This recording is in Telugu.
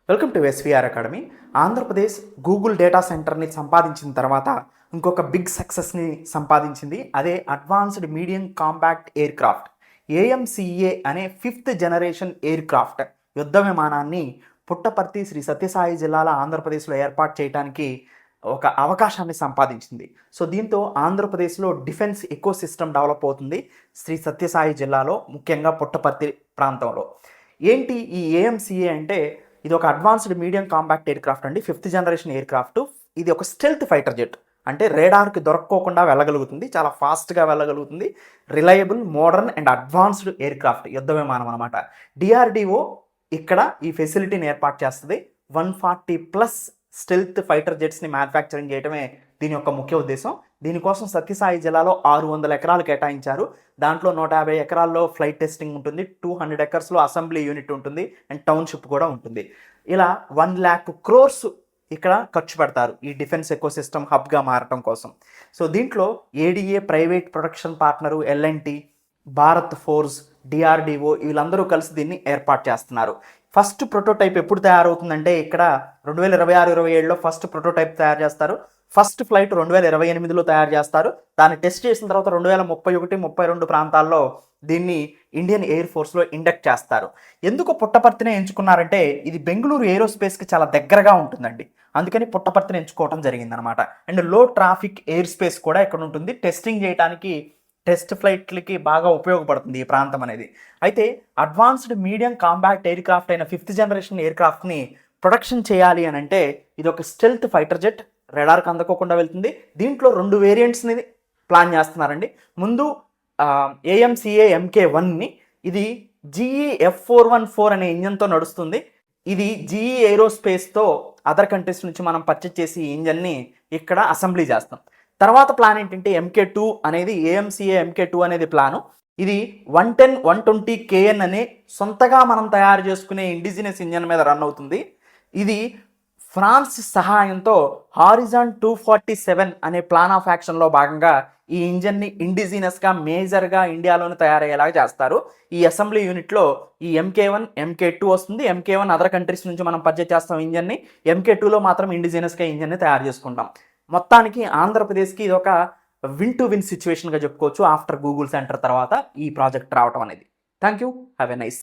Welcome to SVR academy. Andhra Pradesh Google data సెంటర్ని సంపాదించిన తర్వాత ఇంకొక బిగ్ సక్సెస్ని సంపాదించింది. అదే advanced medium compact air craft ఏఎంసిఏ అనే 5th జనరేషన్ ఎయిర్ క్రాఫ్ట్ యుద్ధ విమానాన్ని పుట్టపర్తి శ్రీ సత్యసాయి జిల్లాల ఆంధ్రప్రదేశ్లో ఏర్పాటు చేయడానికి ఒక అవకాశాన్ని సంపాదించింది. సో దీంతో ఆంధ్రప్రదేశ్లో డిఫెన్స్ ఎకో సిస్టమ్ డెవలప్ అవుతుంది శ్రీ సత్యసాయి జిల్లాలో, ముఖ్యంగా పుట్టపర్తి ప్రాంతంలో. ఏంటి ఈ ఏఎంసిఏ అంటే, ఇది ఒక advanced medium compact air craft అండి. 5th generation air craft. ఇది ఒక స్టెల్త్ ఫైటర్ జెట్, అంటే రేడార్కి దొరక్కోకుండా వెళ్ళగలుగుతుంది, చాలా ఫాస్ట్గా వెళ్ళగలుగుతుంది. Reliable, modern and advanced aircraft, యుద్ధ విమానం అనమాట. డిఆర్డిఓ ఇక్కడ ఈ ఫెసిలిటీని ఏర్పాటు చేస్తుంది. 140+ స్టెల్త్ ఫైటర్ జెట్స్ని మ్యానుఫ్యాక్చరింగ్ చేయడమే దీని యొక్క ముఖ్య ఉద్దేశం. దీనికోసం సత్యసాయి జిల్లాలో 600 ఎకరాలు కేటాయించారు. దాంట్లో 150 ఎకరాల్లో ఫ్లైట్ టెస్టింగ్ ఉంటుంది, 200 ఎకర్స్లో అసెంబ్లీ యూనిట్ ఉంటుంది అండ్ టౌన్షిప్ కూడా ఉంటుంది. ఇలా 1 lakh crores ఇక్కడ ఖర్చు పెడతారు ఈ డిఫెన్స్ ఎకోసిస్టమ్ హబ్గా మారటం కోసం. సో దీంట్లో ADA private production partner, LNT, Bharat forge, DRDO వీళ్ళందరూ కలిసి దీన్ని ఏర్పాటు చేస్తున్నారు. ఫస్ట్ ప్రోటోటైప్ ఎప్పుడు తయారవుతుందంటే, ఇక్కడ 2026-27లో ఫస్ట్ ప్రోటోటైప్ తయారు చేస్తారు. ఫస్ట్ ఫ్లైట్ 2028లో తయారు చేస్తారు. దాన్ని టెస్ట్ చేసిన తర్వాత 2031-32 ప్రాంతాల్లో దీన్ని ఇండియన్ ఎయిర్ ఫోర్స్లో ఇండక్ట్ చేస్తారు. ఎందుకు పుట్టపర్తినే ఎంచుకున్నారంటే, ఇది బెంగళూరు ఏరోస్పేస్కి చాలా దగ్గరగా ఉంటుందండి, అందుకని పుట్టపర్తిని ఎంచుకోవడం జరిగిందనమాట. అండ్ లో ట్రాఫిక్ ఎయిర్ స్పేస్ కూడా ఇక్కడ ఉంటుంది. టెస్టింగ్ చేయడానికి, టెస్ట్ ఫ్లైట్లకి బాగా ఉపయోగపడుతుంది ఈ ప్రాంతం అనేది. అయితే advanced medium compact air craft అయిన 5th జనరేషన్ ఎయిర్ క్రాఫ్ట్ని ప్రొడక్షన్ చేయాలి అని అంటే, ఇది ఒక స్టెల్త్ ఫైటర్ జెట్, రెడార్కి అందకోకుండా వెళ్తుంది. దీంట్లో 2 వేరియంట్స్ని ప్లాన్ చేస్తున్నారండి. ముందు ఏఎంసిఏ MK1ని, ఇది GE F414 అనే ఇంజన్తో నడుస్తుంది. ఇది GE ఏరోస్పేస్తో అదర్ కంట్రీస్ నుంచి మనం పర్చేజ్ చేసి ఈ ఇంజన్ని ఇక్కడ అసెంబ్లీ చేస్తాం. తర్వాత ప్లాన్ ఏంటంటే MK2 అనేది, ఏఎంసిఏ MK2 అనేది ప్లాను. ఇది 110-120 KN అనే సొంతగా మనం తయారు చేసుకునే ఇండిజినస్ ఇంజన్ మీద రన్ అవుతుంది. ఇది ఫ్రాన్స్ సహాయంతో హారిజాన్ 247 అనే ప్లాన్ ఆఫ్ యాక్షన్లో భాగంగా ఈ ఇంజన్ని ఇండిజినస్గా మేజర్గా ఇండియాలోనే తయారయ్యేలాగా చేస్తారు. ఈ అసెంబ్లీ యూనిట్లో ఈ MK1, MK2 వస్తుంది. MK1 అదర్ కంట్రీస్ నుంచి మనం పర్చేజ్ చేస్తాం ఇంజన్ని, MK2లో మాత్రం ఇండిజినస్గా ఇంజన్ని తయారు చేసుకుంటాం. మొత్తానికి ఆంధ్రప్రదేశ్కి ఇది ఒక విన్ టు విన్ సిచ్యువేషన్గా చెప్పుకోవచ్చు ఆఫ్టర్ గూగుల్ సెంటర్ తర్వాత ఈ ప్రాజెక్ట్ రావడం అనేది. Thank you, have a nice.